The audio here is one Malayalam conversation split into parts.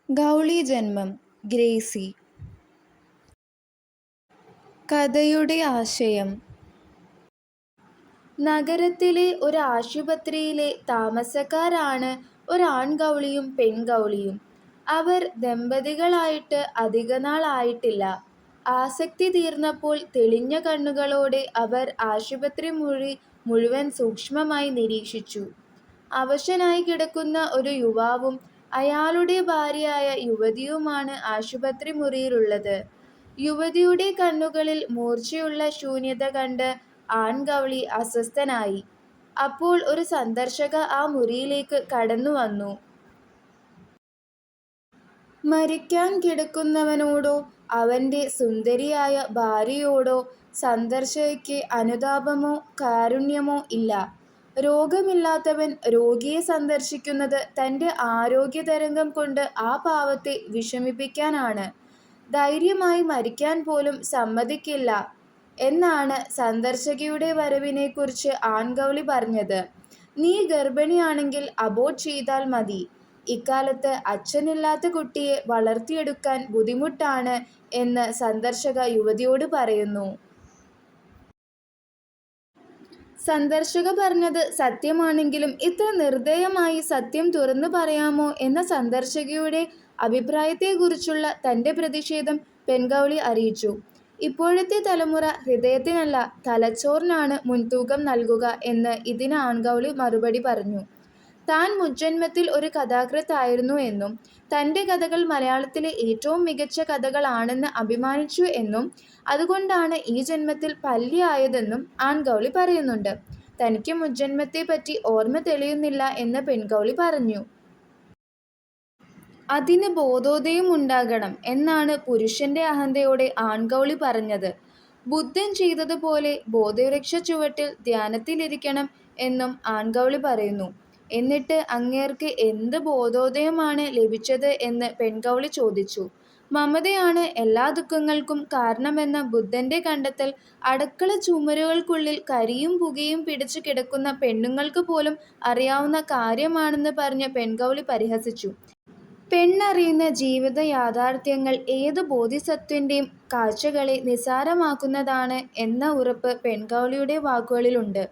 ഗൗളി ജന്മം ഗ്രേസി. കഥയുടെ ആശയം: നഗരത്തിലെ ഒരു ആശുപത്രിയിലെ താമസക്കാരാണ് ഒരാൺഗൗളിയും പെൺഗൗളിയും. അവർ ദമ്പതികളായിട്ട് അധികനാൾ ആയിട്ടില്ല. ആസക്തി തീർന്നപ്പോൾ തെളിഞ്ഞ കണ്ണുകളോടെ അവർ ആശുപത്രി മുറി മുഴുവൻ സൂക്ഷ്മമായി നിരീക്ഷിച്ചു. അവശനായി കിടക്കുന്ന ഒരു യുവാവും അയാളുടെ ഭാര്യയായ യുവതിയുമാണ് ആശുപത്രി മുറിയിലുള്ളത്. യുവതിയുടെ കണ്ണുകളിൽ മൂർച്ചയുള്ള ശൂന്യത കണ്ട് ആൺഗൗളി അസ്വസ്ഥനായി. അപ്പോൾ ഒരു സന്ദർശക ആ മുറിയിലേക്ക് കടന്നുവന്നു. മരിക്കാൻ കിടക്കുന്നവനോടോ അവൻ്റെ സുന്ദരിയായ ഭാര്യയോടോ സന്ദർശകയ്ക്ക് അനുതാപമോ കാരുണ്യമോ ഇല്ല. രോഗമില്ലാത്തവൻ രോഗിയെ സന്ദർശിക്കുന്നത് തൻ്റെ ആരോഗ്യതരംഗം കൊണ്ട് ആ പാവത്തെ വിഷമിപ്പിക്കാനാണ്. ധൈര്യമായി മരിക്കാൻ പോലും സമ്മതിക്കില്ല എന്നാണ് സന്ദർശകയുടെ വരവിനെക്കുറിച്ച് ആൺഗൗളി പറഞ്ഞത്. നീ ഗർഭിണിയാണെങ്കിൽ അബോർട്ട് ചെയ്താൽ മതി. ഇക്കാലത്ത് അച്ഛനില്ലാത്ത കുട്ടിയെ വളർത്തിയെടുക്കാൻ ബുദ്ധിമുട്ടാണ് എന്ന് സന്ദർശക യുവതിയോട് പറയുന്നു. സന്ദർശക പറഞ്ഞത് സത്യമാണെങ്കിലും ഇത്ര നിർദ്ദയമായി സത്യം തുറന്നു പറയാമോ എന്ന സന്ദർശകയുടെ അഭിപ്രായത്തെക്കുറിച്ചുള്ള തൻ്റെ പ്രതിഷേധം പെൺഗൗളി അറിയിച്ചു. ഇപ്പോഴത്തെ തലമുറ ഹൃദയത്തിനല്ല തലച്ചോറിനാണ് മുൻതൂക്കം നൽകുക എന്ന് ഇതിന് ആൺഗൗളി മറുപടി പറഞ്ഞു. താൻ മുജ്ജന്മത്തിൽ ഒരു കഥാകൃത്തായിരുന്നു എന്നും തൻ്റെ കഥകൾ മലയാളത്തിലെ ഏറ്റവും മികച്ച കഥകളാണെന്ന് അഭിമാനിച്ചു എന്നും അതുകൊണ്ടാണ് ഈ ജന്മത്തിൽ പല്ലിയായതെന്നും ആൺഗൗളി പറയുന്നുണ്ട്. തനിക്ക് മുജ്ജന്മത്തെപ്പറ്റി ഓർമ്മ തെളിയുന്നില്ല എന്ന് പെൺഗൗളി പറഞ്ഞു. അതിന് ബോധോദയം ഉണ്ടാകണം എന്നാണ് പുരുഷന്റെ അഹന്തയോടെ ആൺഗൗളി പറഞ്ഞത്. ബുദ്ധൻ ചെയ്തതുപോലെ ബോധവൃക്ഷ ചുവട്ടിൽ ധ്യാനത്തിലിരിക്കണം എന്നും ആൺഗൗളി പറയുന്നു. എന്നിട്ട് അങ്ങേർക്ക് എന്ത് ബോധോദയമാണ് ലഭിച്ചത് എന്ന് പെൺഗൗളി ചോദിച്ചു. മമതയാണ് എല്ലാ ദുഃഖങ്ങൾക്കും കാരണമെന്ന ബുദ്ധന്റെ കണ്ടെത്തൽ അടുക്കള ചുമരുകൾക്കുള്ളിൽ കരിയും പുകയും പിടിച്ചു കിടക്കുന്ന പെണ്ണുങ്ങൾക്ക് പോലും അറിയാവുന്ന കാര്യമാണെന്ന് പറഞ്ഞ് പെൺഗൗളി പരിഹസിച്ചു. പെണ്ണറിയുന്ന ജീവിത യാഥാർത്ഥ്യങ്ങൾ ഏതു ബോധിസത്വന്റെയും കാഴ്ചകളെ നിസ്സാരമാക്കുന്നതാണ് എന്ന ഉറപ്പ് പെൺഗൗളിയുടെ വാക്കുകളിലുണ്ട്.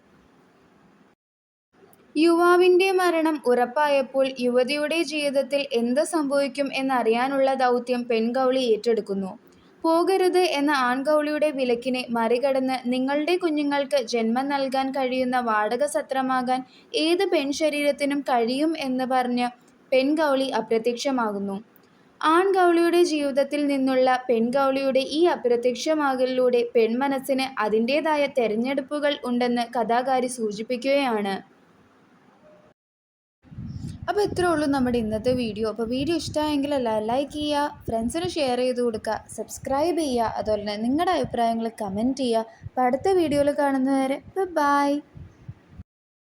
യുവാവിന്റെ മരണം ഉറപ്പായപ്പോൾ യുവതിയുടെ ജീവിതത്തിൽ എന്ത് സംഭവിക്കും എന്നറിയാനുള്ള ദൗത്യം പെൺഗൗളി ഏറ്റെടുക്കുന്നു. പോകരുത് എന്ന ആൺഗൗളിയുടെ വിലക്കിനെ മറികടന്ന് നിങ്ങളുടെ കുഞ്ഞുങ്ങൾക്ക് ജന്മം നൽകാൻ കഴിയുന്ന വാടകസത്രമാകാൻ ഏത് പെൺശരീരത്തിനും കഴിയും എന്ന് പറഞ്ഞ് പെൺഗൗളി അപ്രത്യക്ഷമാകുന്നു. ആൺഗൗളിയുടെ ജീവിതത്തിൽ നിന്നുള്ള പെൺഗൗളിയുടെ ഈ അപ്രത്യക്ഷമാകലിലൂടെ പെൺമനസ്സിന് അതിൻ്റെതായ തെരഞ്ഞെടുപ്പുകൾ ഉണ്ടെന്ന് കഥാകാരി സൂചിപ്പിക്കുകയാണ്. അപ്പോൾ ഇത്രേ ഉള്ളൂ നമ്മുടെ ഇന്നത്തെ വീഡിയോ. അപ്പോൾ വീഡിയോ ഇഷ്ടമായെങ്കിൽ ലൈക്ക് ചെയ്യുക, ഫ്രണ്ട്സിന് ഷെയർ ചെയ്ത് കൊടുക്കുക, സബ്സ്ക്രൈബ് ചെയ്യുക, അതുപോലെ തന്നെ നിങ്ങളുടെ അഭിപ്രായങ്ങൾ കമൻറ്റ് ചെയ്യുക. അപ്പോൾ അടുത്ത വീഡിയോയിൽ കാണുന്നവരെ ബൈ.